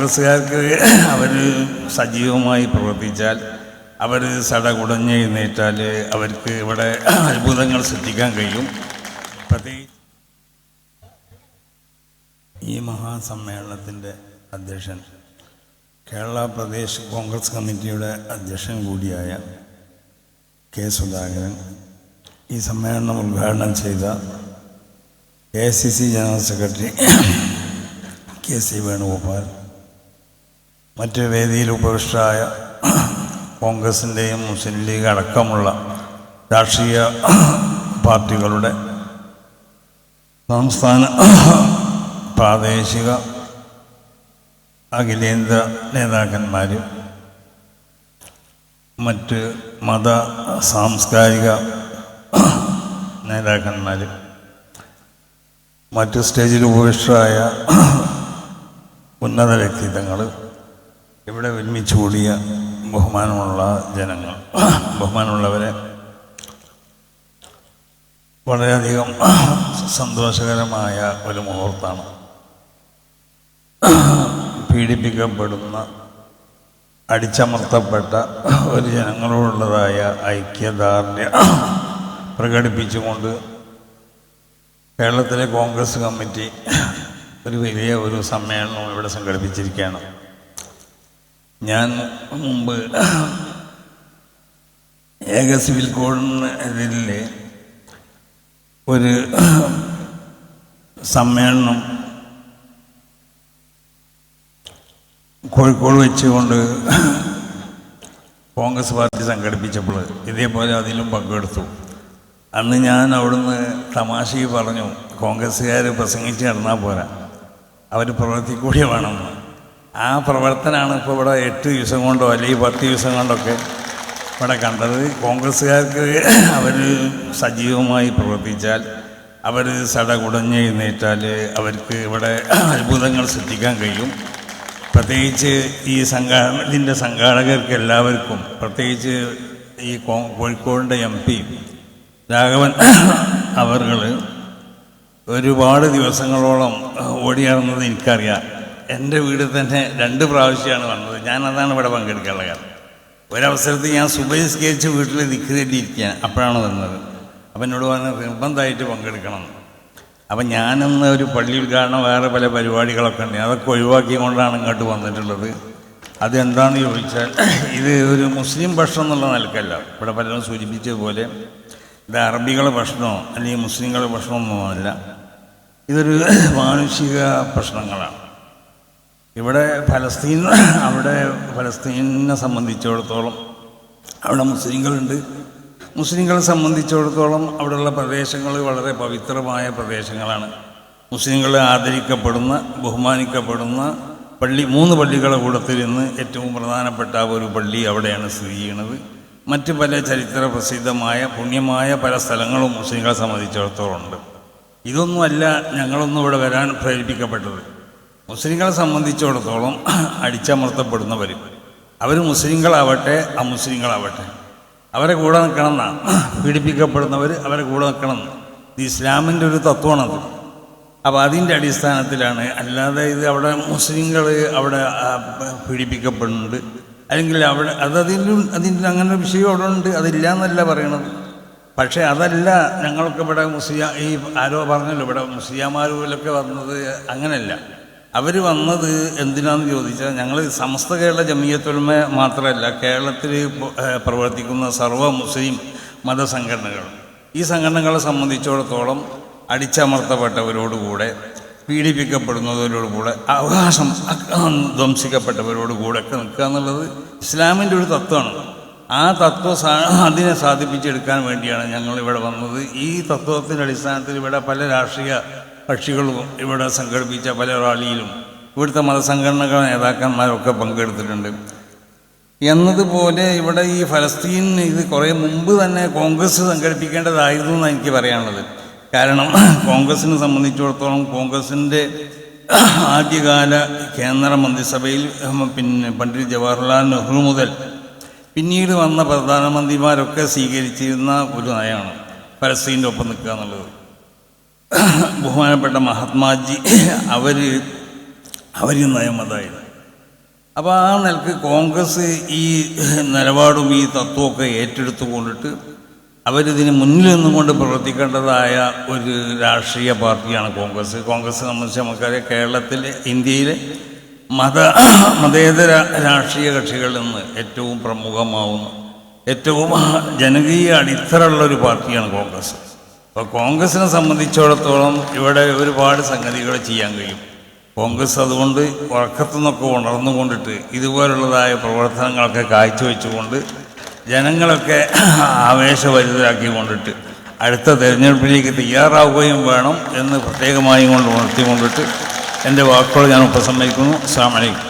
കോൺഗ്രസ്സുകാർക്ക് അവർ സജീവമായി പ്രവർത്തിച്ചാൽ, അവർ സടകുടഞ്ഞെഴുന്നേറ്റാൽ അവർക്ക് ഇവിടെ അത്ഭുതങ്ങൾ സൃഷ്ടിക്കാൻ കഴിയും. പ്രത്യേകിച്ച് ഈ മഹാസമ്മേളനത്തിൻ്റെ അധ്യക്ഷൻ, കേരള പ്രദേശ് കോൺഗ്രസ് കമ്മിറ്റിയുടെ അധ്യക്ഷൻ കൂടിയായ കെ സുധാകരൻ, ഈ സമ്മേളനം ഉദ്ഘാടനം ചെയ്ത AICC general secretary KC Venugopal, മറ്റ് വേദിയിൽ ഉപവിഷ്ടരായ കോൺഗ്രസിൻ്റെയും മുസ്ലിം ലീഗ് അടക്കമുള്ള രാഷ്ട്രീയ പാർട്ടികളുടെ സംസ്ഥാന, പ്രാദേശിക, അഖിലേന്ത്യാ നേതാക്കന്മാർ, മറ്റ് മത സാംസ്കാരിക നേതാക്കന്മാർ, മറ്റ് സ്റ്റേജിൽ ഉപവിഷ്ടരായ ഉന്നത വ്യക്തിത്വങ്ങൾ, ഇവിടെ ഒരുമിച്ച് കൂടിയ ബഹുമാനമുള്ള ജനങ്ങൾ, ബഹുമാനമുള്ളവരെ, വളരെയധികം സന്തോഷകരമായ ഒരു മുഹൂർത്തമാണ്. പീഡിപ്പിക്കപ്പെടുന്ന, അടിച്ചമർത്തപ്പെട്ട ഒരു ജനങ്ങളോടുള്ളതായ ഐക്യദാർഢ്യം പ്രകടിപ്പിച്ചുകൊണ്ട് കേരളത്തിലെ കോൺഗ്രസ് കമ്മിറ്റി ഒരു വലിയ ഒരു സമ്മേളനം ഇവിടെ സംഘടിപ്പിച്ചിരിക്കുകയാണ്. ഞാൻ മുമ്പ് ഏക സിവിൽ കോഡിൽ ഒരു സമ്മേളനം കോഴിക്കോട് വെച്ചുകൊണ്ട് കോൺഗ്രസ് പാർട്ടി സംഘടിപ്പിച്ചപ്പോൾ ഇതേപോലെ അതിലും പങ്കെടുത്തു. അന്ന് ഞാൻ അവിടുന്ന് തമാശയ്ക്ക് പറഞ്ഞു, കോൺഗ്രസ്സുകാർ പ്രസംഗിച്ച് നടന്നാൽ പോരാ, അവർ പ്രവർത്തിക്കൂടി വേണമെന്ന്. ആ പ്രവർത്തനമാണ് ഇപ്പോൾ ഇവിടെ 8 ദിവസം കൊണ്ടോ അല്ലെങ്കിൽ 10 ദിവസം കൊണ്ടൊക്കെ ഇവിടെ കണ്ടത്. കോൺഗ്രസ്സുകാർക്ക് അവർ സജീവമായി പ്രവർത്തിച്ചാൽ, അവർ സടകുടഞ്ഞെഴുന്നേറ്റാൽ അവർക്ക് ഇവിടെ അത്ഭുതങ്ങൾ സൃഷ്ടിക്കാൻ കഴിയും. പ്രത്യേകിച്ച് ഈ ഇതിൻ്റെ സംഘാടകർക്ക് എല്ലാവർക്കും, പ്രത്യേകിച്ച് ഈ കോഴിക്കോടിൻ്റെ MP രാഘവൻ അവർകൾ ഒരുപാട് ദിവസങ്ങളോളം ഓടിയാടുന്നത് എനിക്കറിയാം. എൻ്റെ വീട് തന്നെ 2 പ്രാവശ്യമാണ് വന്നത്. ഞാനതാണ് ഇവിടെ പങ്കെടുക്കാനുള്ള കാരണം. ഒരവസരത്തിൽ ഞാൻ സുബഹിസ്കരിച്ച് വീട്ടിൽ നിൽക്കുകയാണ്, അപ്പോഴാണ് വന്നത്. അപ്പം എന്നോട് പറഞ്ഞത് നിർബന്ധമായിട്ട് പങ്കെടുക്കണം. അപ്പം ഞാനന്ന് ഒരു പള്ളി ഉദ്ഘാടനം, വേറെ പല പരിപാടികളൊക്കെ ഉണ്ട്, അതൊക്കെ ഒഴിവാക്കിക്കൊണ്ടാണ് ഇങ്ങോട്ട് വന്നിട്ടുള്ളത്. അതെന്താണെന്ന് ചോദിച്ചാൽ, ഇത് ഒരു മുസ്ലിം ഭക്ഷണം എന്നുള്ള നിലക്കല്ല. ഇവിടെ പലരും സൂചിപ്പിച്ചതുപോലെ ഇത് അറബികളുടെ ഭക്ഷണമോ അല്ലെങ്കിൽ മുസ്ലിങ്ങളുടെ ഭക്ഷണമൊന്നുമല്ല. ഇതൊരു മാനുഷിക പ്രശ്നങ്ങളാണ്. ഇവിടെ ഫലസ്തീനെ സംബന്ധിച്ചിടത്തോളം അവിടെ മുസ്ലിങ്ങളുണ്ട്. മുസ്ലിങ്ങളെ സംബന്ധിച്ചിടത്തോളം അവിടെയുള്ള പ്രദേശങ്ങൾ വളരെ പവിത്രമായ പ്രദേശങ്ങളാണ്. മുസ്ലിങ്ങളെ ആദരിക്കപ്പെടുന്ന, ബഹുമാനിക്കപ്പെടുന്ന 3 പള്ളികളെ കൂട്ടത്തിൽ നിന്ന് ഏറ്റവും പ്രധാനപ്പെട്ട ഒരു പള്ളി അവിടെയാണ് സ്ഥിതി ചെയ്യുന്നത്. മറ്റ് പല ചരിത്ര പ്രസിദ്ധമായ പുണ്യമായ പല സ്ഥലങ്ങളും മുസ്ലിങ്ങളെ സംബന്ധിച്ചിടത്തോളം ഉണ്ട്. ഇതൊന്നുമല്ല ഞങ്ങളൊന്നും ഇവിടെ വരാൻ പ്രേരിപ്പിക്കപ്പെട്ടത്. മുസ്ലിങ്ങളെ സംബന്ധിച്ചിടത്തോളം അടിച്ചമർത്തപ്പെടുന്നവർ, അവർ മുസ്ലിങ്ങളാവട്ടെ അമുസ്ലിങ്ങളാവട്ടെ, അവരെ കൂടെ നിൽക്കണം എന്നാണ്. പീഡിപ്പിക്കപ്പെടുന്നവർ അവരെ കൂടെ നിൽക്കണം. ഇത് ഇസ്ലാമിൻ്റെ ഒരു തത്വമാണത്. അപ്പോൾ അതിൻ്റെ അടിസ്ഥാനത്തിലാണ്. അല്ലാതെ ഇത് അവിടെ മുസ്ലിങ്ങൾ അവിടെ പീഡിപ്പിക്കപ്പെടുന്നുണ്ട് അല്ലെങ്കിൽ അവിടെ അതിൻ്റെ അങ്ങനെ വിഷയം അവിടെ ഉണ്ട്, അതില്ല എന്നല്ല പറയണത്. പക്ഷേ അതല്ല ഞങ്ങൾക്ക് ഇവിടെ ഈ ആരോ പറഞ്ഞല്ലോ, ഇവിടെ മുസ്ലിയാമാരൂലൊക്കെ വന്നത് അങ്ങനെയല്ല. അവർ വന്നത് എന്തിനാണെന്ന് ചോദിച്ചാൽ, ഞങ്ങൾ സമസ്ത കേരള ജമിയത്തുൽ ഉലമ മാത്രമല്ല, കേരളത്തിൽ പ്രവർത്തിക്കുന്ന സർവ്വ മുസ്ലിം മതസംഘടനകൾ, ഈ സംഘടനകളെ സംബന്ധിച്ചിടത്തോളം അടിച്ചമർത്തപ്പെട്ടവരോടുകൂടെ, പീഡിപ്പിക്കപ്പെടുന്നവരോടുകൂടെ, അവകാശം ധ്വംസിക്കപ്പെട്ടവരോടുകൂടെ ഒക്കെ നിൽക്കുക എന്നുള്ളത് ഇസ്ലാമിൻ്റെ ഒരു തത്വമാണ്. ആ അതിനെ സാധിപ്പിച്ചെടുക്കാൻ വേണ്ടിയാണ് ഞങ്ങളിവിടെ വന്നത്. ഈ തത്വത്തിൻ്റെ അടിസ്ഥാനത്തിൽ ഇവിടെ പല രാഷ്ട്രീയ കക്ഷികളും ഇവിടെ സംഘടിപ്പിച്ച പല റാലിയിലും ഇവിടുത്തെ മതസംഘടനകൾ നേതാക്കന്മാരൊക്കെ പങ്കെടുത്തിട്ടുണ്ട്. എന്നതുപോലെ ഇവിടെ ഈ ഫലസ്തീൻ ഇത് കുറേ മുമ്പ് തന്നെ കോൺഗ്രസ് സംഘടിപ്പിക്കേണ്ടതായിരുന്നു എന്നാണ് എനിക്ക് പറയാനുള്ളത്. കാരണം കോൺഗ്രസിനെ സംബന്ധിച്ചിടത്തോളം കോൺഗ്രസിൻ്റെ ആദ്യകാല കേന്ദ്ര മന്ത്രിസഭയിൽ പണ്ഡിറ്റ് ജവഹർലാൽ നെഹ്റു മുതൽ പിന്നീട് വന്ന പ്രധാനമന്ത്രിമാരൊക്കെ സ്വീകരിച്ചിരുന്ന ഒരു നയമാണ് ഫലസ്തീൻ്റെ ഒപ്പം നിൽക്കുക എന്നുള്ളത്. ബഹുമാനപ്പെട്ട മഹാത്മാജി അവർ നയം അതായത് അപ്പോൾ ആ നിലക്ക് കോൺഗ്രസ് ഈ നിലപാടും ഈ തത്വമൊക്കെ ഏറ്റെടുത്തു കൊണ്ടിട്ട് അവരിതിന് മുന്നിൽ നിന്നുകൊണ്ട് പ്രവർത്തിക്കേണ്ടതായ ഒരു രാഷ്ട്രീയ പാർട്ടിയാണ് കോൺഗ്രസ്. കോൺഗ്രസ് സംബന്ധിച്ച് നമുക്കറിയാം കേരളത്തിലെ ഇന്ത്യയിലെ മതേതര രാഷ്ട്രീയ കക്ഷികളിൽ നിന്ന് ഏറ്റവും പ്രമുഖമാവുന്ന ഏറ്റവും ജനകീയ അടിത്തറയുള്ളൊരു പാർട്ടിയാണ് കോൺഗ്രസ്. അപ്പോൾ കോൺഗ്രസിനെ സംബന്ധിച്ചിടത്തോളം ഇവിടെ ഒരുപാട് സംഗതികൾ ചെയ്യാൻ കഴിയും. കോൺഗ്രസ് അതുകൊണ്ട് ഉറക്കത്തു നിന്നൊക്കെ ഉണർന്നുകൊണ്ടിട്ട് ഇതുപോലുള്ളതായ പ്രവർത്തനങ്ങളൊക്കെ കാഴ്ചവെച്ചുകൊണ്ട് ജനങ്ങളൊക്കെ ആവേശഭരിതരാക്കി കൊണ്ടിട്ട് അടുത്ത തെരഞ്ഞെടുപ്പിലേക്ക് തയ്യാറാവുകയും വേണം എന്ന് പ്രത്യേകമായി കൊണ്ട് ഉണർത്തിക്കൊണ്ടിട്ട് എൻ്റെ വാക്കുകൾ ഞാൻ ഉപസംഹരിക്കുന്നു. അസ്സലാമു അലൈക്കും.